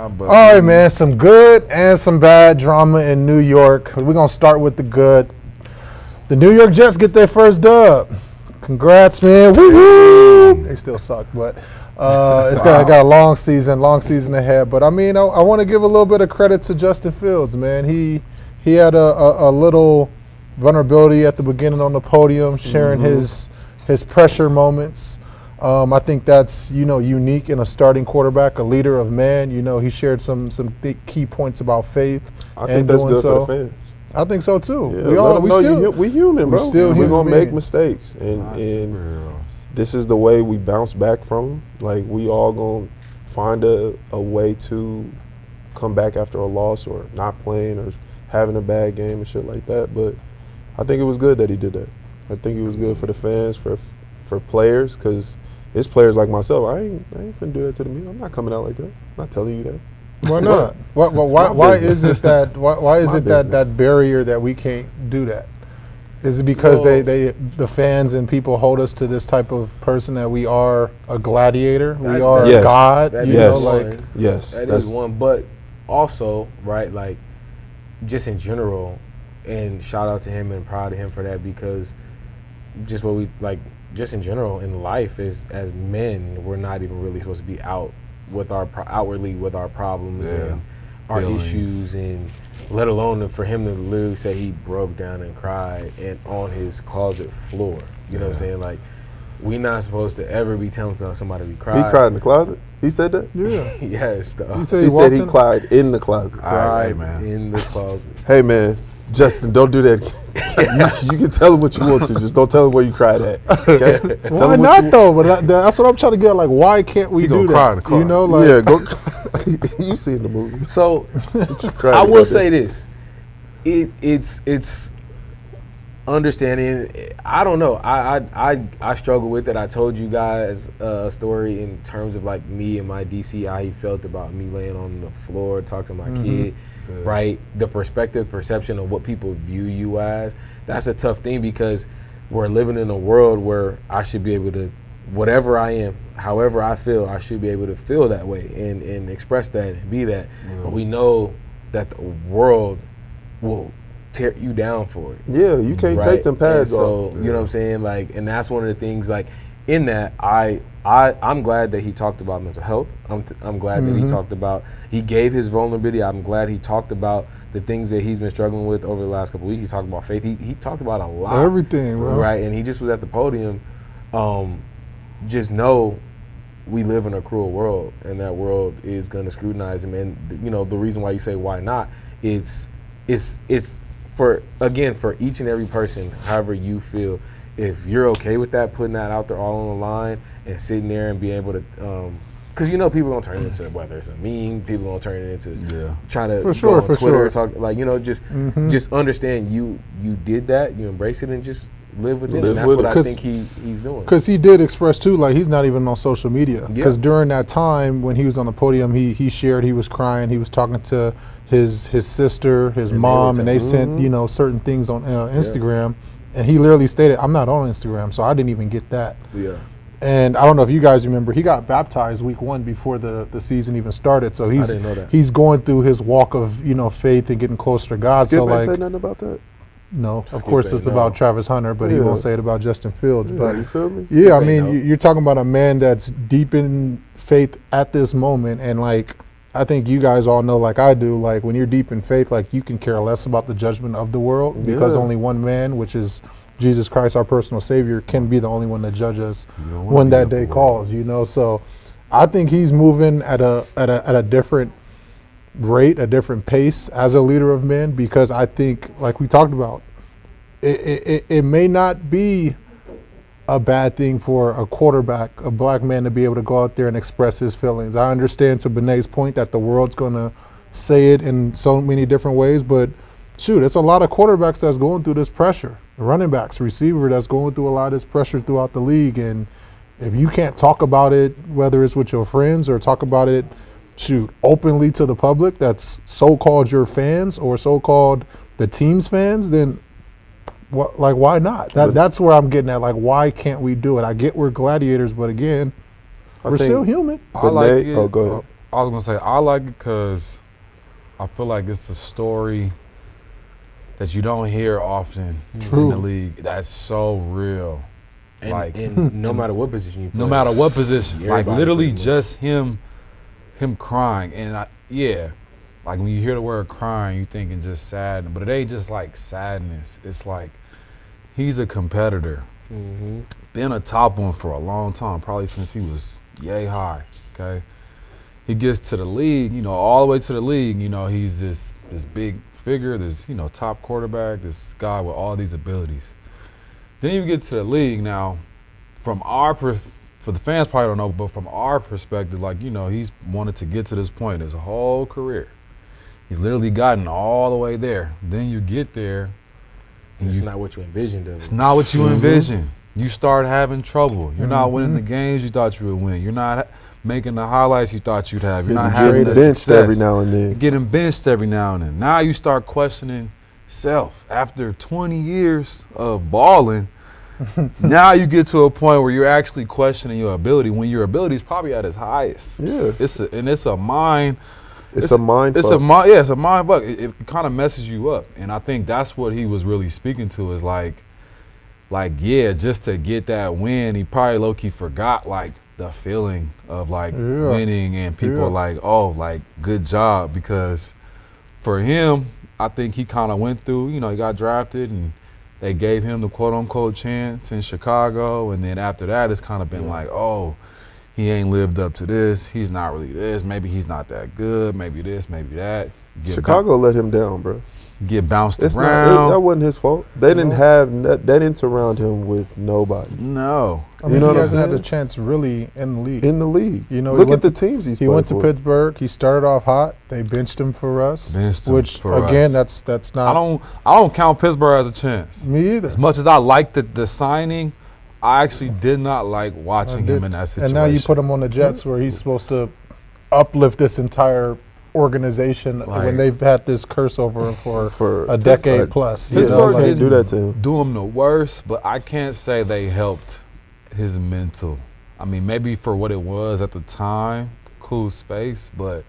All right, man, some good and some bad drama in New York. We're going to start with the good. The New York Jets get their first dub. Congrats, man. Woo-hoo! They still suck, but it's got a long season ahead. But, I mean, I want to give a little bit of credit to Justin Fields, man. He had a little vulnerability at the beginning on the podium, sharing his pressure moments. I think that's, unique in a starting quarterback, a leader of man. He shared some key points about faith. I think that's good for the fans. I think so too. Yeah, we human, bro. We're gonna make mistakes, and this is the way we bounce back from them. Like, we all gonna find a way to come back after a loss or not playing or having a bad game and shit like that. But I think it was good that he did that. I think it was good for the fans, for players, because it's players like myself. I ain't finna do that to the media. I'm not coming out like that. I'm not telling you that. Why not? Why is it that barrier that we can't do that? Is it because the fans and people hold us to this type of person that we are a gladiator? We are a god? Yes. That is one. But also, right, like, just in general, and shout out to him and proud of him for that, because just what we like, just in general in life, is as men, we're not even really supposed to be out with outwardly with our problems and our issues, and let alone for him to literally say he broke down and cried and on his closet floor. You know what I'm saying? Like, we not supposed to ever be telling somebody we cried. He cried in the closet? He said that? Yeah. Yes. He said he cried in the closet. Cried in the closet. Hey, man. Justin, don't do that. you can tell him what you want to. Just don't tell him where you cried at. Okay? Why not, though? But that's what I'm trying to get. Like, why can't we do that? Cry in the car. Like, go. You seen the movie. So I will say this: it's understanding. I don't know. I struggle with it. I told you guys a story in terms of, like, me and my DC, how he felt about me laying on the floor, talk to my kid. Right, the perception of what people view you as, that's a tough thing, because we're living in a world where I should be able to, whatever I am, however I feel, I should be able to feel that way and express that and be that. But we know that the world will tear you down for it. Yeah, you can't take them pads off. So, you know what I'm saying? Like, and that's one of the things, like, in that, I'm glad that he talked about mental health. I'm glad that he talked about, he gave his vulnerability. I'm glad he talked about the things that he's been struggling with over the last couple of weeks. He talked about faith. He talked about a lot. Everything, bro. Right, and he just was at the podium. Just know we live in a cruel world, and that world is going to scrutinize him. And, the reason why you say why not, it's for each and every person, however you feel. If you're okay with that, putting that out there all on the line and sitting there and being able to, because people gonna turn it into, whether it's a meme, people gonna turn it into trying to go on Twitter, talk, like, just understand you did that, you embrace it, and just live with it. And that's what I think he's doing. Because he did express too, like, he's not even on social media. Because during that time when he was on the podium, he shared he was crying, he was talking to his sister, his mom, and they sent certain things on Instagram. And he literally stated, I'm not on Instagram, so I didn't even get that. Yeah. And I don't know if you guys remember, he got baptized week 1 before the season even started. So I didn't know that. He's going through his walk of, faith and getting closer to God. Skip so, ain't like, say nothing about that? No, of course it's about Travis Hunter, but he won't say it about Justin Fields. But you feel me? Yeah, I mean, you're talking about a man that's deep in faith at this moment, and, like, I think you guys all know, like I do, like, when you're deep in faith, like, you can care less about the judgment of the world, because only one man, which is Jesus Christ, our personal Savior, can be the only one that judges us when that day calls. So I think he's moving at a different rate, a different pace as a leader of men, because I think, like we talked about, it may not be a bad thing for a quarterback, a black man, to be able to go out there and express his feelings. I understand, to Bené's point, that the world's going to say it in so many different ways, but shoot, it's a lot of quarterbacks that's going through this pressure. Running backs, receiver that's going through a lot of this pressure throughout the league. And if you can't talk about it, whether it's with your friends or talk about it, openly to the public that's so-called your fans or so-called the team's fans, then why not? That's where I'm getting at. Like, why can't we do it? I get we're gladiators, but again, we're still human. Go ahead. I was gonna say I like it because I feel like it's a story that you don't hear often in True. the league. That's so real. And no matter what position you play. No matter what position, like Everybody literally pretty much. just him crying, and like when you hear the word crying, you thinking just sadness, but it ain't just like sadness. It's like he's a competitor, been a top one for a long time, probably since he was yay high. Okay, he gets to the league, all the way to the league. He's this big figure, this top quarterback, this guy with all these abilities. Then you get to the league now. For the fans probably don't know, but from our perspective, he's wanted to get to this point his whole career. He's literally gotten all the way there. Then you get there. And it's not what you envisioned of it. It's not what you envision. You start having trouble. You're not winning the games you thought you would win. You're not making the highlights you thought you'd have. You're not having the benched success. every now and then. You're getting benched every now and then. Now you start questioning self. After 20 years of balling, now you get to a point where you're actually questioning your ability when your ability is probably at its highest. Yeah. It's a mind. It's a mind It's fuck. it's a mind fuck. It kind of messes you up, and I think that's what he was really speaking to is just to get that win, he probably low key forgot the feeling of winning, and people good job, because for him, I think he kind of went through. He got drafted and they gave him the quote-unquote chance in Chicago, and then after that, it's kind of been he ain't lived up to this. He's not really this. Maybe he's not that good. Maybe this, maybe that. Chicago let him down, bro. Get bounced It's around. that wasn't his fault. They didn't they didn't surround him with nobody. No. I mean, You know what he I'm hasn't had saying? the chance really in the league. In the league. He Look at went the to- teams he's He played went to for. Pittsburgh. He started off hot. They benched him for us. Which again, that's I not don't count Pittsburgh as a chance. me either. As much as I liked the signing, I actually did not like watching him in that situation. And now you put him on the Jets, where he's supposed to uplift this entire organization when they've had this curse over him for a decade plus. Pittsburgh Can't didn't do that to him. do him the worst, but I can't say they helped his mental. I mean, maybe for what it was at the time, cool space, but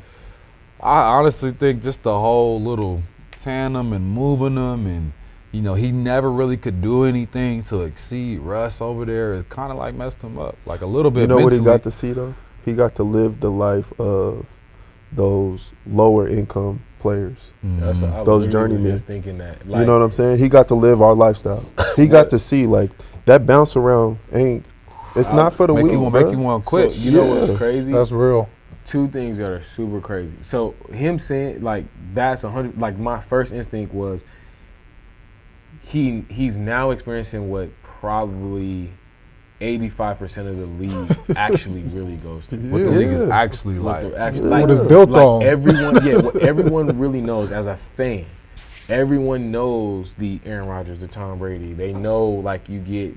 I honestly think just the whole little tandem and moving them, and he never really could do anything to exceed Russ over there. It kind of messed him up, a little bit. You know mentally. what he got to see though? He got to live the life of those lower income players. That's what I Those literally was journeymen. just thinking that. You know what I'm saying? He got to live our lifestyle. He got to see that bounce around it's not for the make weak. you want to quit. So, you know what's Yeah. crazy? That's real. Two things that are super crazy. So him saying that's 100. My first instinct was he's now experiencing what probably 85% of the league actually really goes through. What the league is actually What What it's built on. Everyone, what everyone really knows as a fan. Everyone knows the Aaron Rodgers, the Tom Brady. They know you get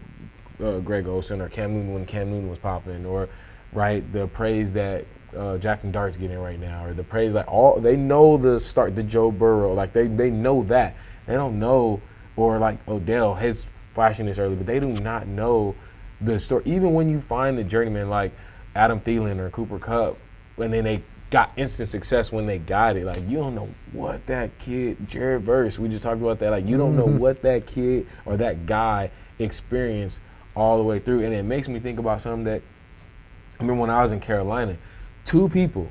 Greg Olsen or Cam Newton when Cam Newton was popping, or the praise that Jackson Dart's getting right now, or the praise they know the Joe Burrow, they know that. They don't know, or Odell, his flashiness early, but they do not know the story. Even when you find the journeyman like Adam Thielen or Cooper Kupp, and then they got instant success when they got it, you don't know what that kid, Jared Verse, we just talked about that, you don't know what that kid or that guy experienced all the way through. And it makes me think about something that I remember when I was in Carolina. Two people,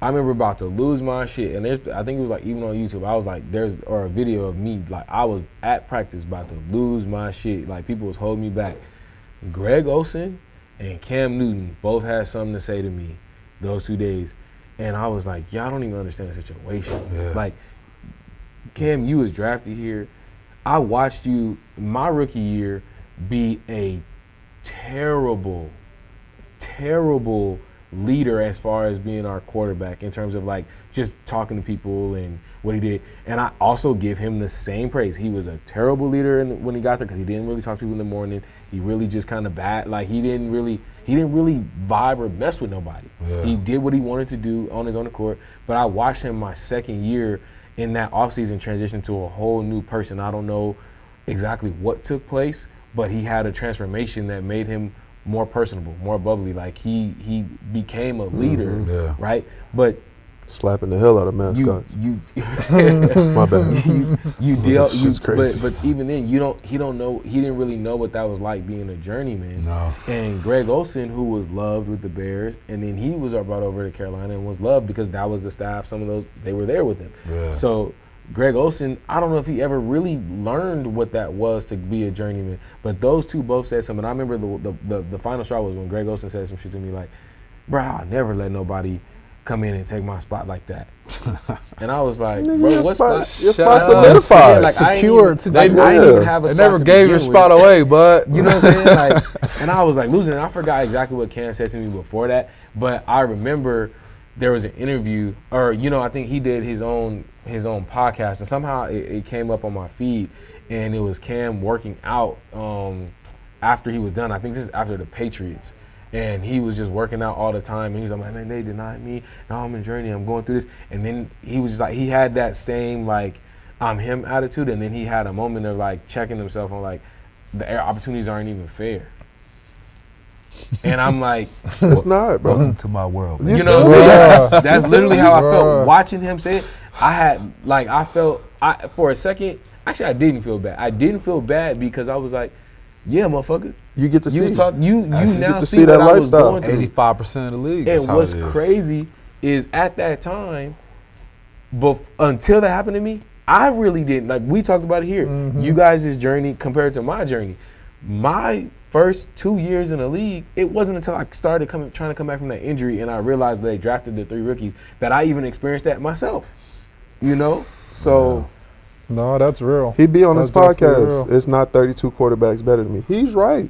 I remember about to lose my shit, and I think it was even on YouTube. I was there's a video of me I was at practice about to lose my shit. People was holding me back. Greg Olsen and Cam Newton both had something to say to me those 2 days, and I was y'all don't even understand the situation. Yeah. Cam, you was drafted here. I watched you my rookie year be a terrible leader as far as being our quarterback in terms of just talking to people and what he did. And I also give him the same praise. He was a terrible leader when he got there because he didn't really talk to people in the morning. He really just kind of he didn't really vibe or mess with nobody. Yeah. He did what he wanted to do on his own accord. But I watched him my second year in that offseason transition to a whole new person. I don't know exactly what took place, but he had a transformation that made him more personable, more bubbly. Like he became a leader, Yeah. right? But Slapping the hell out of mascots. you My bad. you deal This is crazy. but even then he didn't really know what that was like being a journeyman. No. And Greg Olsen, who was loved with the Bears, and then he was brought over to Carolina and was loved because that was the staff. Some of those, they were there with him. Yeah. So Greg Olsen, I don't know if he ever really learned what that was to be a journeyman, but those two both said something. I remember the final straw was when Greg Olsen said some shit to me like, bro, I'll never let nobody come in and take my spot like that. And I was like, Nigga, bro, your what spot- spot? your Shut spot up. solidified. Like, I ain't Secured. even- like, I Yeah. didn't even have a They spot never to gave begin your with. spot away, but You know what I'm saying? Like, and I was like losing it. I forgot exactly what Cam said to me before that, but I remember there was an interview, or I think he did his own podcast, and somehow it came up on my feed, and it was Cam working out after he was done. I think this is after the Patriots. And he was just working out all the time. And he was like, man, they denied me. Now I'm in journey. I'm going through this. And then he was just like, he had that same, like, I'm him attitude. And then he had a moment of, like, checking himself on, like, the opportunities aren't even fair. And I'm like, It's not, bro. welcome to my world. You you know, Bruh. that's literally how I felt Bruh. watching him say it. For a second, actually, I didn't feel bad. I didn't feel bad because I was like, yeah, motherfucker. You get to see. You now get to see see what that I was lifestyle. going through. 85% of the league. That's And how what's it is. crazy is at that time, until that happened to me, I really didn't. Like, we talked about it here. You guys' journey compared to my journey. My first 2 years in the league, it wasn't until I started trying to come back from that injury and I realized they drafted the 3 rookies that I even experienced that myself. So No, that's real. He be on his That's definitely podcast. real. It's not 32 quarterbacks better than me. He's right.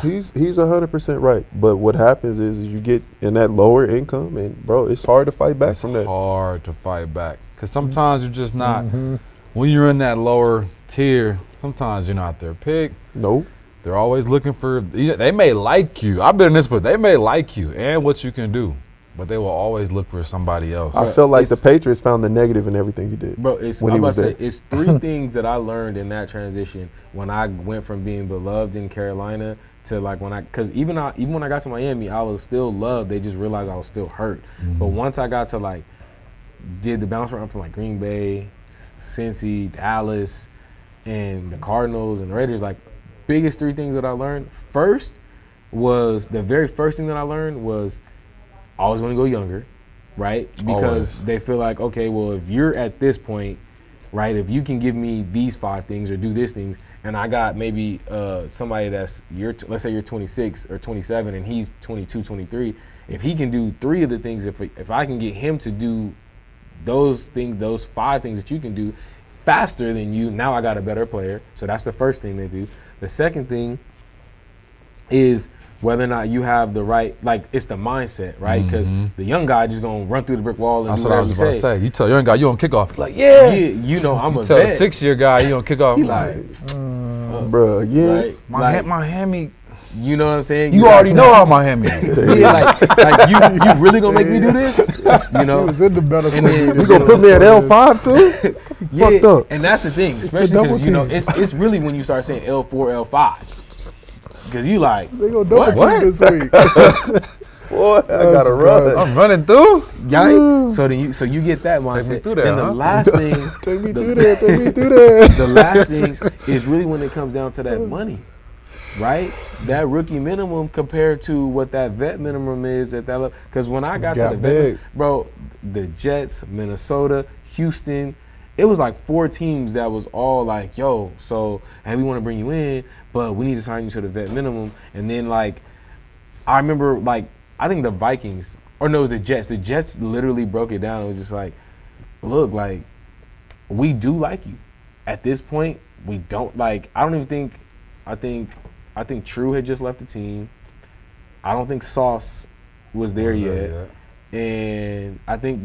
He's 100% right. But what happens is you get in that lower income, and bro, it's hard to fight back It's from that. hard to fight back because sometimes you're just not. When you're in that lower tier, sometimes you're not their pick. Nope. They're always looking for. They may like you. I've been in this, but they may like you and what you can do, but they will always look for somebody else. I felt like the It's- Patriots found the negative in everything he did. Bro, when he was there. it's 3 things that I learned in that transition when I went from being beloved in Carolina to like because even when I got to Miami, I was still loved. They just realized I was still hurt. But once I got to like, did the bounce around from like Green Bay, Cincy, Dallas, and the Cardinals and the Raiders, like biggest 3 things that I learned. The very first thing that I learned was I always want to go younger, right? Because Always. they feel like, okay, well, if you're at this point, right, if you can give me these 5 things or do these things, and I got maybe somebody that's, let's say you're 26 or 27 and he's 22, 23, if he can do 3 of the things, if I can get him to do those things, those 5 things that you can do faster than you, now I got a better player. So that's the first thing they do. The second thing is whether or not you have the right, like, it's the mindset, right? Because the young guy just gonna run through the brick wall and That's do what I whatever was you about to say. say. You tell your young guy you on kickoff. Like, Yeah, yeah. I'm a Tell a vet. 6-year guy you on kickoff. He I'm like, Bruh, yeah. right? Like, Miami. you know what I'm saying? You already know how Miami is. Yeah, like you really gonna make me do this? You He know? was in the benefit. And then- You gonna put me at L5 too? Yeah, Fucked up. and that's the thing, the especially double because team. it's really when you start saying L4, L5, because you like, They go double What? team this week. Boy, I That's gotta run. I'm running through. yikes. So you get that mindset. Take me through there, Then the huh? last thing, Take me The- through there. Take me through there. the last thing is really when it comes down to that money, right? That rookie minimum compared to what that vet minimum is at that level. Because when I got to Got the big. vet, bro, the Jets, Minnesota, Houston, it was like 4 teams that was all like, yo, so hey, we want to bring you in, but we need to sign you to the vet minimum. And then like, I remember like, I think the Vikings, or no, it was the Jets. The Jets literally broke it down. It was just like, look, like, we do like you. At this point, we don't like. I don't even think. I think True had just left the team. I don't think Sauce was there yet. And I think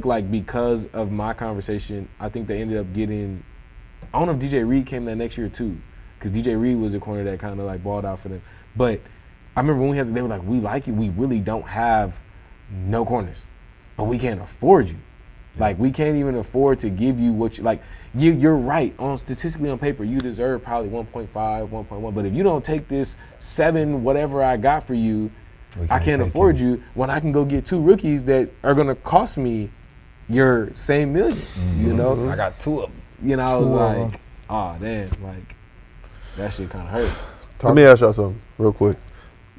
like because of my conversation, I think they ended up getting. I don't know if DJ Reed came that next year too, because DJ Reed was the corner that kind of like balled out for them. But I remember when they were like, we like you. We really don't have no corners, but we can't afford you. Like, we can't even afford to give you what you, like, you're right. Statistically on paper, you deserve probably 1.5, 1.1. But if you don't take this 7, whatever I got for you, I can't afford you when I can go get 2 rookies that are going to cost me your same million, you know? I got 2 of them. You know, I was like, oh, damn, like, that shit kind of hurt. Let me ask y'all something real quick.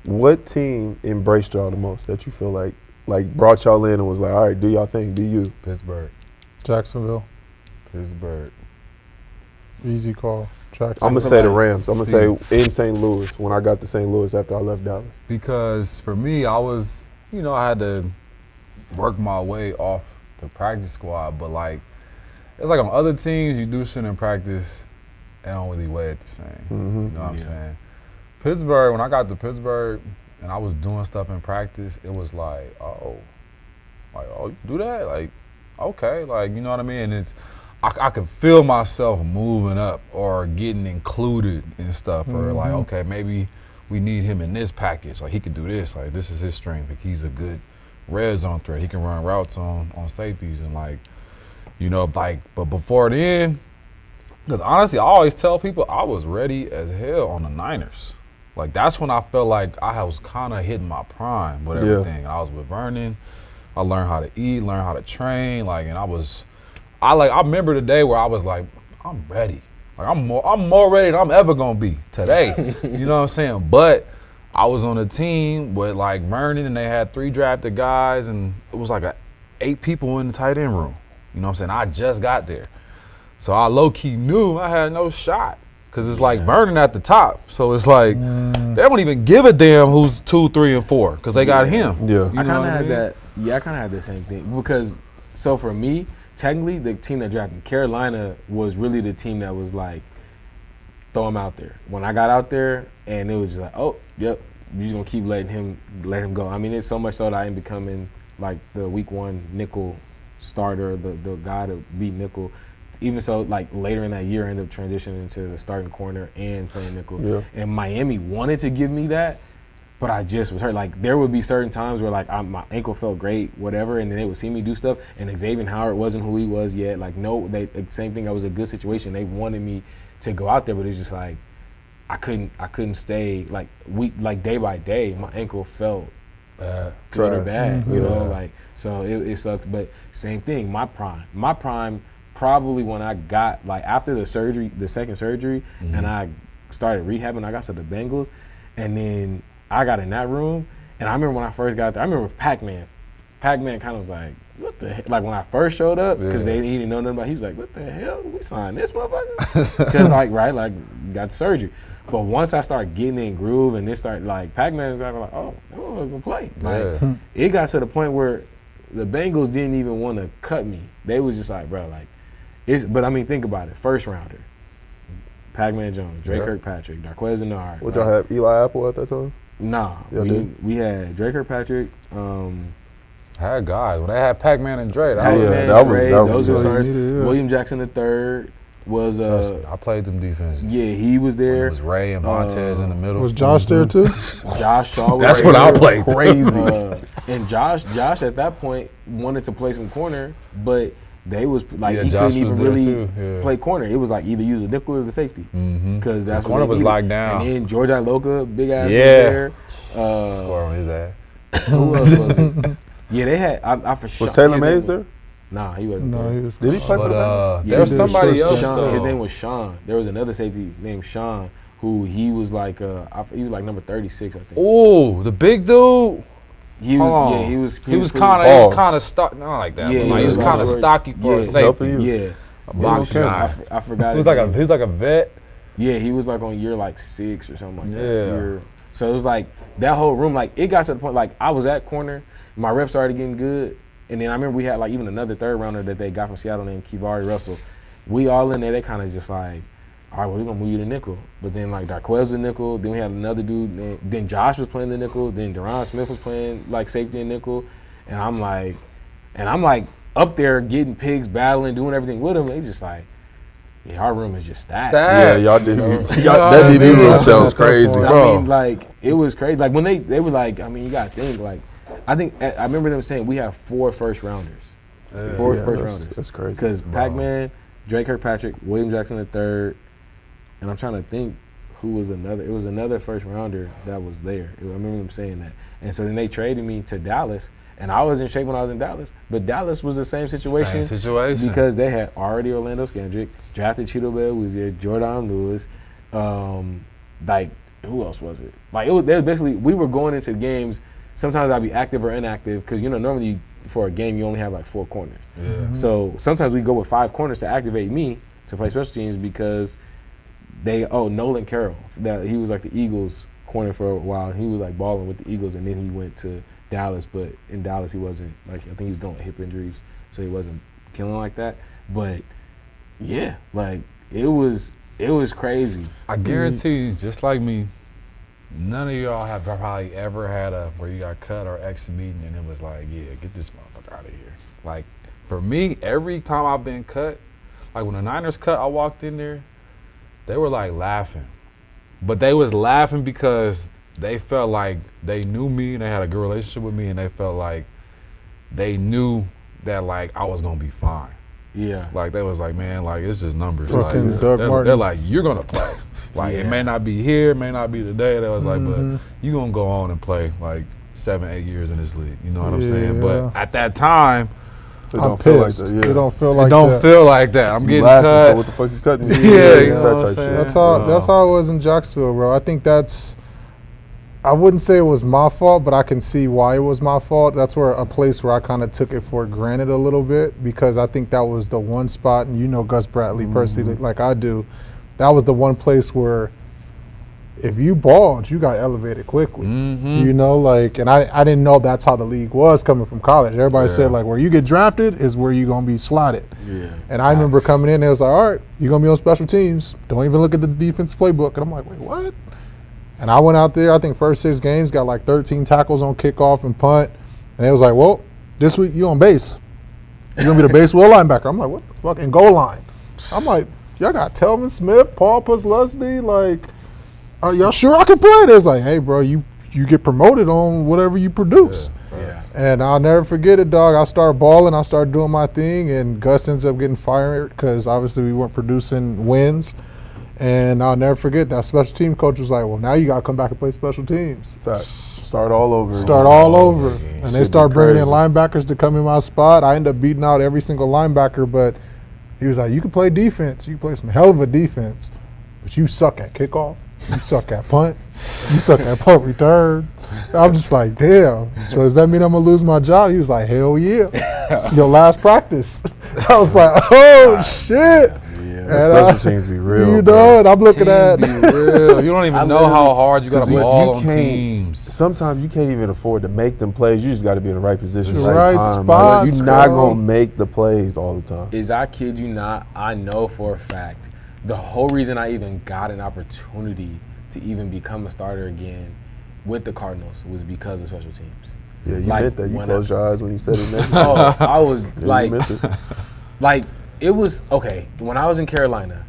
What team embraced y'all the most that you feel like brought y'all in and was like, all right, do y'all thing, be you? Pittsburgh. Jacksonville. Pittsburgh. Easy call. Jacksonville. I'm going to say the Rams. I'm going to say in St. Louis when I got to St. Louis after I left Dallas. Because for me, I was, I had to work my way off the practice squad. But, like, it's like on other teams, you do shit in practice, it don't really weigh it the same. You know what I'm saying? Pittsburgh, when I got to Pittsburgh and I was doing stuff in practice, it was like, oh, you do that? Like, okay, like, you know what I mean? And I could feel myself moving up or getting included in stuff, or like, okay, maybe we need him in this package. Like, he could do this. Like, this is his strength. Like, he's a good red zone threat. He can run routes on safeties and, like, but before then, because honestly, I always tell people I was ready as hell on the Niners. Like, that's when I felt like I was kind of hitting my prime with everything. I was with Vernon. I learned how to eat, learned how to train. Like, and I remember the day where I was like, I'm ready. Like, I'm more ready than I'm ever gonna be today. You know what I'm saying? But I was on a team with like Vernon, and they had 3 drafted guys, and it was like 8 people in the tight end room. You know what I'm saying? I just got there. So I low-key knew I had no shot. Because it's like Vernon at the top. So it's like, they don't even give a damn who's 2, 3, and 4. Because they got him. Yeah. I kind of had that. Yeah, I kind of had the same thing. Because, so for me, technically, the team that drafted me, Carolina, was really the team that was like, throw him out there. When I got out there, and it was just like, oh, yep, you're just going to keep letting him go. I mean, it's so much so that I am becoming like the week 1 nickel starter, the guy to beat nickel. Even so, like, later in that year, I ended up transitioning to the starting corner and playing nickel. Yeah. And Miami wanted to give me that, but I just was hurt. Like, there would be certain times where, like, my ankle felt great, whatever, and then they would see me do stuff, and Xavier Howard wasn't who he was yet. Like, no, same thing. That was a good situation. They wanted me to go out there, but it's just like I couldn't stay. Like day by day, my ankle felt good or bad. You know, like, so it sucked. But same thing. My prime. Probably when I got, like, after the surgery, the second surgery, and I started rehabbing, I got to the Bengals, and then I got in that room, and I remember when I first got there, I remember with Pac-Man kind of was like, what the hell? Like, when I first showed up, because he didn't know nothing about it, he was like, what the hell? We signed this motherfucker? Because, got surgery. But once I started getting in groove, and it started, like, Pac-Man was like, oh, I'm going to play. Like, it got to the point where the Bengals didn't even want to cut me. They was just like, bro, like, but I mean, think about it. First rounder, Pac-Man Jones, Drake Kirkpatrick, Darqueze Dennard. Would y'all have Eli Apple at that time? Nah, we had Drake Kirkpatrick. Had guys. When they had Pac-Man and Dre, those were starters. William Jackson III was. I played them defenses. Yeah, he was there. It was Ray and Montez in the middle. Was Josh there too? Josh Shaw. That's what I played. Crazy. And Josh at that point wanted to play some corner, but they was like he couldn't even really play corner. It was like either use the nickel or the safety, because that's corner was locked down. And then George Iloka, big ass, was there. Score on his ass. Who else was it? Yeah, they had. I for sure. Was Taylor Mays there? Nah, he wasn't. No, he was. Did he play for them? There was somebody else. His name was Sean. There was another safety named Sean who he was like. He was like number 36, I think. Oh, the big dude. He was kind of stock, not like that. Yeah, he was kind of stocky for a safety. Yeah, a box guy. I forgot. He was like a vet. Yeah, he was like on year like 6 or something like that. So it was like that whole room. Like, it got to the point like I was at corner, my reps started getting good, and then I remember we had like even another third rounder that they got from Seattle named Kivari Russell. We all in there. They kind of just like, all right, well, we're going to move you to nickel. But then, like, Darqueze was the nickel. Then we had another dude. Then Josh was playing the nickel. Then Deron Smith was playing, like, safety and nickel. And I'm like up there getting pigs, battling, doing everything with them. They just like, yeah, our room is just stacked. Yeah, y'all did. That DB room sounds crazy. I mean, like, it was crazy. Like, when they were like, I mean, you got to think, like, I remember them saying we have 4 first rounders. Four Yeah, first that's rounders. crazy. Because Pac-Man, Drake Kirkpatrick, William Jackson III, and I'm trying to think who was another. It was another first rounder that was there. I remember them saying that. And so then they traded me to Dallas, and I was in shape when I was in Dallas. But Dallas was the same situation. Because they had already Orlando Scandrick, drafted Cheeto Bell Woozier, Jordan Lewis, like who else was it? Like they was basically, we were going into games. Sometimes I'd be active or inactive because normally for a game you only have like 4 corners. Yeah. Mm-hmm. So sometimes we go with 5 corners to activate me to play special teams because Nolan Carroll, that he was like the Eagles corner for a while. He was like balling with the Eagles, and then he went to Dallas. But in Dallas, he wasn't like, I think he was dealing with hip injuries, so he wasn't killing like that. But yeah, like it was crazy. I guarantee you, just like me, none of y'all have probably ever had where you got cut or X meeting and it was like, yeah, get this motherfucker out of here. Like for me, every time I've been cut, like when the Niners cut, I walked in there, they were like laughing. But they was laughing because they felt like they knew me and they had a good relationship with me and they felt like they knew that like I was gonna be fine. Yeah. Like they was like, man, like it's just numbers. Fucking Like, Doug they're Martin. like, you're gonna play. Like it may not be here, it may not be today. They was like, but you gonna go on and play like 7-8 years in this league. You know what I'm saying? But at that time, It I'm don't feel like pissed. that. Yeah. It don't feel like it don't that. feel like that. I'm You getting laughing, cut. so what the fuck you cutting me? Yeah, you it's know that what type I'm saying? shit. That's how it was in Jacksonville, bro. I think I wouldn't say it was my fault, but I can see why it was my fault. That's where a place where I kind of took it for granted a little bit because I think that was the one spot, and Gus Bradley personally, like I do, that was the one place where if you balled, you got elevated quickly. And I didn't know that's how the league was coming from college. Everybody said like where you get drafted is where you're gonna be slotted. Yeah. And I remember coming in, it was like, all right, you're gonna be on special teams. Don't even look at the defense playbook. And I'm like, wait, what? And I went out there, I think first 6 games, got like 13 tackles on kickoff and punt. And it was like, well, this week you on base. You're going to be the base will linebacker. I'm like, what the fuck? And goal line. I'm like, y'all got Telvin Smith, Paul Puslusny, like, are y'all sure I can play this? Like, hey, bro, you get promoted on whatever you produce. Yeah. And I'll never forget it, dog. I started balling. I started doing my thing. And Gus ends up getting fired because obviously we weren't producing wins. And I'll never forget that special team coach was like, well, now you got to come back and play special teams. Start all over. And they start bringing in linebackers to come in my spot. I ended up beating out every single linebacker, but he was like, you can play defense. You can play some hell of a defense, but you suck at kickoff. You suck at punt. You suck at punt return. I'm just like, damn. So does that mean I'm going to lose my job? He was like, hell yeah. It's your last practice. I was like, oh, shit. Special teams be real. And I'm looking at Be real. You don't even know how hard you got to ball on can't- teams. Sometimes you can't even afford to make them plays. You just got to be in the right position, The right right time. spots, You're not bro. gonna make the plays all the time. I kid you not, I know for a fact the whole reason I even got an opportunity to even become a starter again with the Cardinals was because of special teams. Yeah, you Like, meant that. You when closed your eyes when you said it. Man. Oh, I was Yeah, you like, meant it. like it was okay. When I was in Carolina,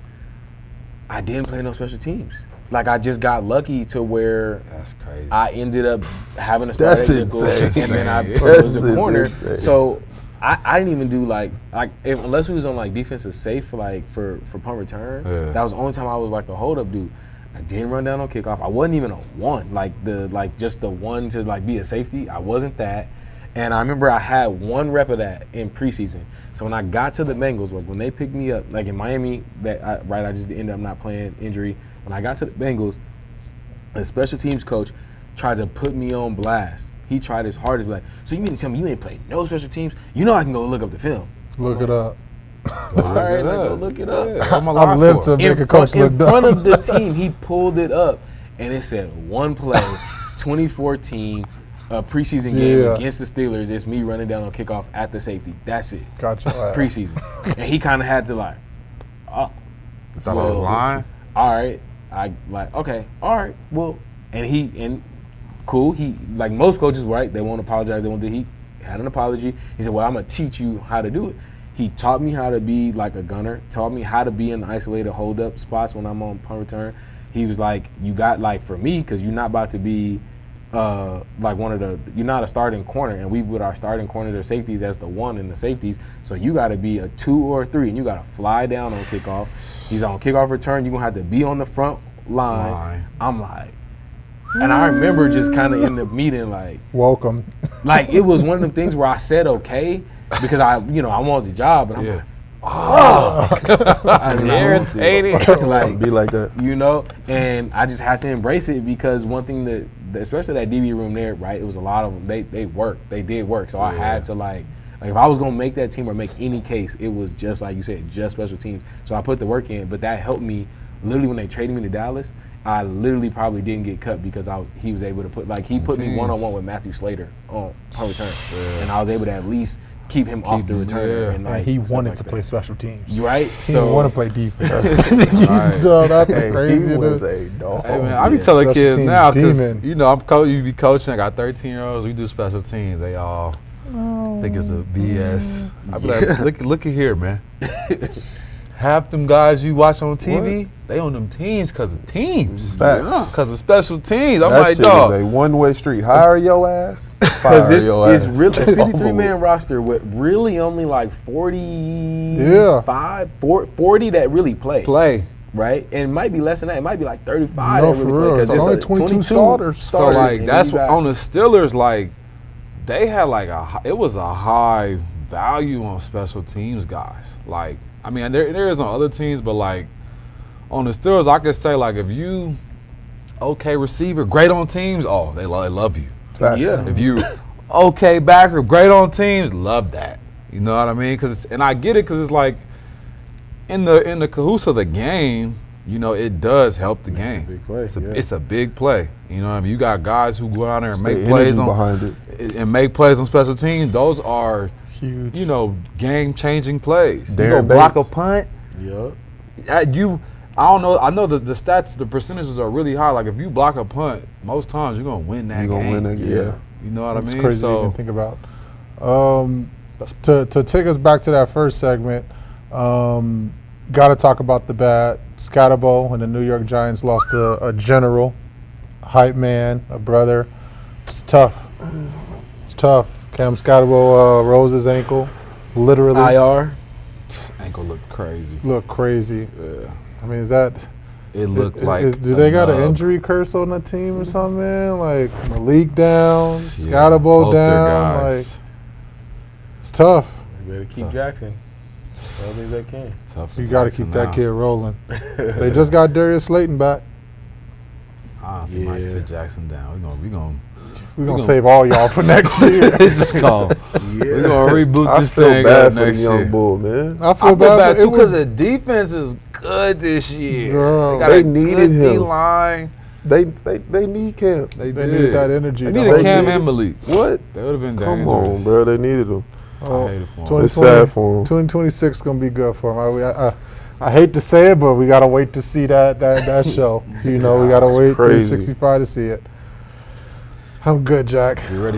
I didn't play no special teams. Like I just got lucky to where That's crazy. I ended up having a start That's at nickel, and insane. then I That's was a corner. insane. So I didn't even do unless we was on like defensive safe for punt return. Yeah. That was the only time I was like a hold up dude. I didn't run down on kickoff. I wasn't even a one, just the one to like be a safety. I wasn't that. And I remember I had one rep of that in preseason. So when I got to the Bengals, like when they picked me up, like in Miami, I just ended up not playing injury. When I got to the Bengals, the special teams coach tried to put me on blast. He tried his hardest to be like, so you mean to tell me you ain't played no special teams? You know I can go look up the film. look it up. All right, go look it up. Yeah, I'm I've lived to make a coach look in dumb. front of the team, he pulled it up, and it said one play, 2014, a preseason game Yeah. against the Steelers. It's me running down on kickoff at the safety. That's it. Gotcha. Preseason, and he kind of had to like, oh, Thought I was lying. all right. I like, okay, all right, well, and cool. He like most coaches, right? They won't apologize. They won't do. He had an apology. He said, well, I'm gonna teach you how to do it. He taught me how to be like a gunner. Taught me how to be in the isolated hold up spots when I'm on punt return. He was like, you got like for me, because you're not about to be like you're not a starting corner, and we put our starting corners or safeties as the 1 and the safeties. So you got to be a 2 or a 3, and you got to fly down on kickoff. He's on kickoff return. You're gonna have to be on the front line. I'm like, and I remember just kind of in the meeting like, welcome. Like it was one of them things where I said okay because I wanted the job, but I'm like, irritating. Like be like that. And I just had to embrace it because one thing that, especially that DB room there, right? It was a lot of them. They did work. So I had to like if I was gonna make that team or make any case, it was just like you said, just special teams. So I put the work in, but that helped me. Literally, when they traded me to Dallas, I literally probably didn't get cut because he was able to put me one-on-one with Matthew Slater on punt return, and I was able to at least keep him off the return. And he wanted to play special teams. Right? He didn't want to play defense. That's crazy. He was a dog. Hey man, I be telling special kids teams now because demon. you be coaching. I got 13-year-olds. We do special teams. They all think it's a BS. I be like, look at here, man. Half them guys you watch on TV, they on them teams because of teams. Facts. Because of special teams. I'm That like, shit dog. is a one-way street. Hire your ass, Because fire it's your ass. really a It's over 53-man with. roster with really only like 45, 40 that really play. Right? And it might be less than that. It might be like 35 No, that for really real. play. It's only 22 starters. So like and that's you what got- on the Steelers, like they had like it was a high value on special teams guys. Like I mean there is on other teams, but like on the Steelers I could say like if you okay receiver, great on teams, they love you. Facts. Yeah. If you okay backer, great on teams, love that. You know what I mean? And I get it because it's like in the cahoots of the game, it does help the game. It's a big play. It's a big play. You know what I mean? You got guys who go out there and It's make the plays energy on behind it. and make plays on special teams. Those are Huge. game-changing plays. You Darren go block a Bates. punt. Yup. I don't know. I know that the stats, the percentages are really high. Like if you block a punt, most times you're gonna win that You game. gonna win that? Yeah. You know what It's I mean? crazy to So even think about. To take us back to that first segment, got to talk about the bad. Scatterbo and the New York Giants lost a general, hype man, a brother. It's tough. It's tough. Cam Scatterbo rose his ankle, literally. IR. ankle looked crazy. Look crazy. Yeah. I mean, is that? It looked like. Do they got an nub. injury curse on the team or something, man? Like Malik down, Yeah, Scatterbo both their down. Like guys. it's tough. You better keep Jackson. All things they can. Tough for You got to Jackson keep that now. kid rolling. They just got Darius Slayton back. I honestly might Yeah. sit Jackson down. We're gonna We're going to save all y'all for next year. just go. We're gonna reboot I this feel thing bad up for the next young year. bull, man. I I feel feel bad bad. too It because was, the defense is good this year. Girl. They got They a needed good him. D-line. They need Cam. They they did. needed that energy. They though. needed They Cam did. and Malik. What? They would have been Come dangerous. on, bro. They needed him. Oh, I hate it for 'em. 2020 It's sad for him. 2026 is going to be good for him. I hate to say it, but we got to wait to see that show. We got to wait crazy. 365 to see it. I'm good, Jack. You ready